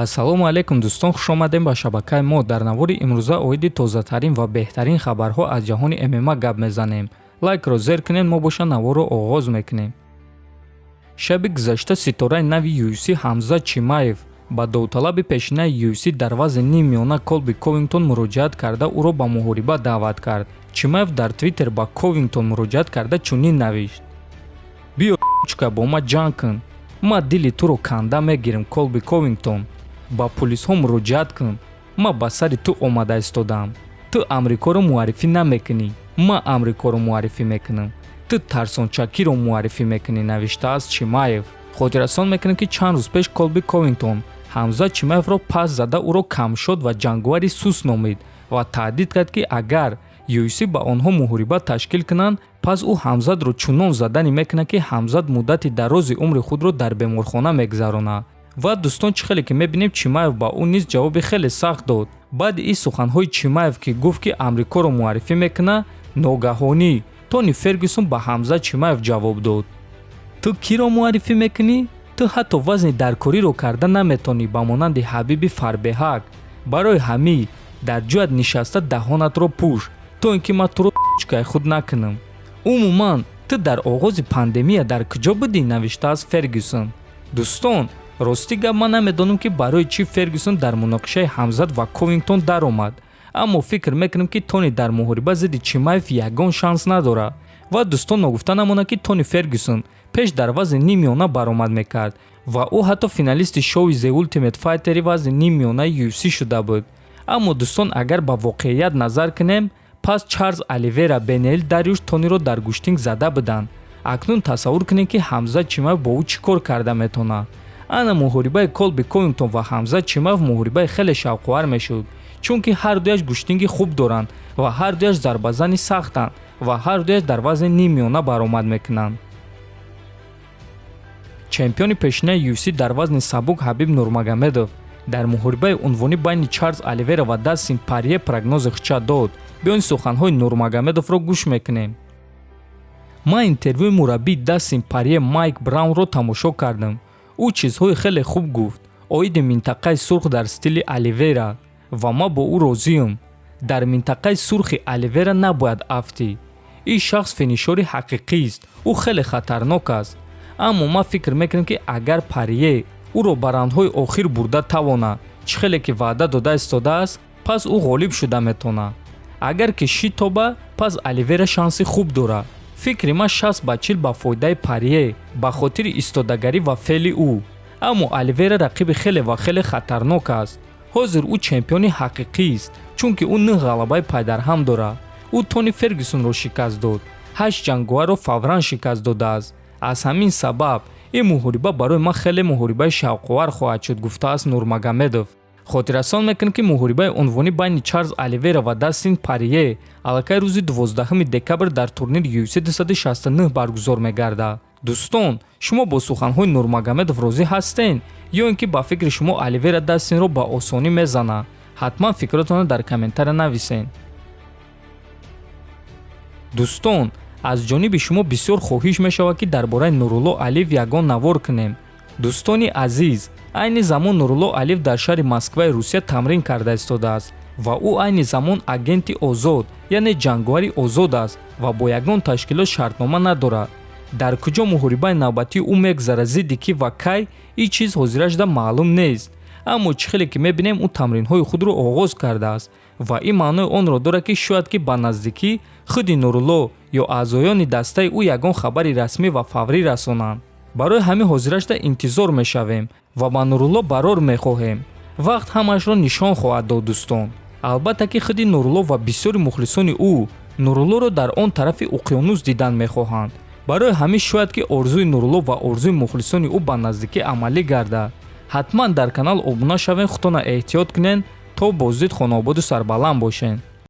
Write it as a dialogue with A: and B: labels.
A: ассалому алайкум дӯстон, хушомадем ба шабакаи мо. Дар навори имрӯза оиди тозатарин ва беҳтарин хабарҳо аз ҷаҳони ММА гап мезанем. лайкро зер кунед, мо боша наворро оғоз мекунем. шаби гузашта ситораи нави UFC Ҳамза Чимаев ба довталаби пешинаи UFC дар вазни нимёна Колби Ковингтон муроҷиат карда ӯро ба муҳориба даъват кард. Чимаев дар Твиттер ба Ковингтон муроҷиат карда чунин навишт: биё чука бо ма ҷанг кун, ма дили туро канда мегирам. Колби Ковингтон, ба пулисҳо муроҷиат кун, ма ба сари ту омада истодам. Ту амрикоро муаррифӣ намекунӣ, ма амрикоро муаррифӣ мекунам. Ту тарсончакиро муаррифӣ мекунӣ, навиштааст Чимаев. хотиррасон мекунем ки чанд рӯз пеш Колби Ковингтон Ҳамза Чимаевро пас зада ӯро камшод ва ҷанговари сус номид ва таҳдид кард ки агар UFC ба онҳо муҳориба ташкил кунанд, пас ӯ Ҳамзатро чунон заданӣ мекунад ки Ҳамзат муддати дарози умри худро дар беморхона мегузаронад. ва дӯстон, чӣ хеле ки мебинем, Чимаев ба ӯ низ ҷавоби хеле сахт дод. баъди ин суханҳои Чимаев ки гуфт ки амрикоро муаррифӣ мекунад, ногаҳонӣ Тони Фергюсон ба Ҳамза Чимаев ҷавоб дод: ту киро муаррифӣ мекунӣ? ту ҳатто вазни даркориро карда наметонӣ ба монанди Ҳабиби Фарбеҳак. барои ҳамӣ дар ҷоят нишаста даҳонатро пӯш, то ин ки ман туро чукаи худ накунам. умуман ту дар оғози пандемия дар куҷо будӣ, навиштааст Фергюсон. дӯстон, рости гап ман намедонам ки барои чӣ Фергюсон дар муноқишаи Ҳамзат ва Ковингтон даромад, аммо фикр мекунам ки Тони дар муҳориба зидди Чимаев ягон шанс надорад. ва дӯстон, ногуфта намонад ки Тони Фергюсон пеш дар вазни нимёна баромад мекард ва ӯ ҳатто финалисти шоуи The Ultimate Fighter-и вазни нимёнаи UFC шуда буд. аммо дӯстон, агар ба воқеият назар кунем, пас Чарлз Оливера Бенеил Дариуш Тониро дар гӯштинг зада буданд. акнун тасаввур кунед ки Ҳамза Чимаев бо ӯ чӣ кор карда метавонад. ана муҳорибаи Колби Ковингтон ва Ҳамза Чимаев муҳорибаи хеле шавқовар мешуд, чунки ҳардуяш гӯштинги хуб доранд ва ҳардуяш зарбазани сахтанд ва ҳардуяш дар вазни нимёна баромад мекунанд. чемпиони пешинаи UFC дар вазни сабук Ҳабиб Нурмагомедов дар муҳорибаи унвонӣ байни Чарлз Оливера ва Дастин Порье прогнози хуча дод. биён суханҳои Нурмагомедовро гӯш мекунем. ман интервюи мураббии Дастин Порье Майк Браунро тамошо кардам. ӯ чизҳои хеле хуб гуфт оиди минтақаи сурх дар стили Оливера ва ман бо ӯ розиям. дар минтақаи сурхи Оливера набояд афтӣ. ин шахс финишёри ҳақиқист, ӯ хеле хатарнок аст. аммо ман фикр мекунам ки агар Порье ӯро ба раундҳои охир бурда тавонад, чӣ хеле ки ваъда дода истодааст, пас ӯ ғолиб шуда метавонад. агар ки шитоба, пас Оливера шанси хуб дорад. фикри ман 60-40 ба фоидаи Порье ба хотири истодагарӣ ва феъли ӯ. аммо Оливера рақиби хеле ва хеле хатарнок аст. ҳозир ӯ чемпиони ҳақиқист, чунки ӯ 9 ғалабаи пайдарҳам дорад. ӯ Тони Фергюсонро шикаст дод, 8 ҷанговарро фавран шикаст додааст. аз ҳамин сабаб ин муҳориба барои ман хеле муҳорибаи шавқовар хоҳад шуд, гуфтааст Нурмагомедов. хотиррасон мекунем ки муҳорибаи унвонӣ байни Чарлз Оливера ва Дастин Порье аллакай рӯзи 12 декабр дар турнири UFC 269 баргузор мегардад. дӯстон, шумо бо суханҳои Нурмагомедов розӣ ҳастен ё ин ки ба фикри шумо Оливера Дастинро ба осонӣ мезанад? ҳатман фикротонро дар комментария нависен. дӯстон, аз ҷониби шумо бисёр хоҳиш мешавад ки дар бораи Нурулло Алиев ягон навор кунем. дӯстони азиз, айни замон Нурулло Алиев дар шаҳри Москваи Русия тамрин карда истодааст ва ӯ айни замон агенти озод, яъне ҷанговари озод аст ва бо ягон ташкилот шартнома надорад. дар куҷо муҳорибаи навбатии ӯ мегузарад, зидди кӣ ва кай, ин чиз ҳозирашда маълум нест. аммо чӣ хеле ки мебинем, ӯ тамринҳои худро оғоз кардааст ва ин маънои онро дорад ки шояд ки ба наздикӣ худи Нурулло ё аъзоёни дастаи ӯ ягон хабари расмӣ ва фаврӣ расонанд. барои ҳамин ҳозирашда интизор мешавем ва ба Нурулло барор мехоҳем. вақт ҳамаашро нишон хоҳад дод. дӯстон, албатта ки худи Нурулло ва бисёри мухлисони ӯ Нуруллоро дар он тарафи уқёнус дидан мехоҳанд. барои ҳамин шояд ки орзуи Нурулло ва орзуи мухлисони ӯ ба наздикӣ амалӣ гардад. ҳатман дар канал обуна шавен, худтонро эҳтиёт кунед. то боздид хонаободу сарбаланд бошед.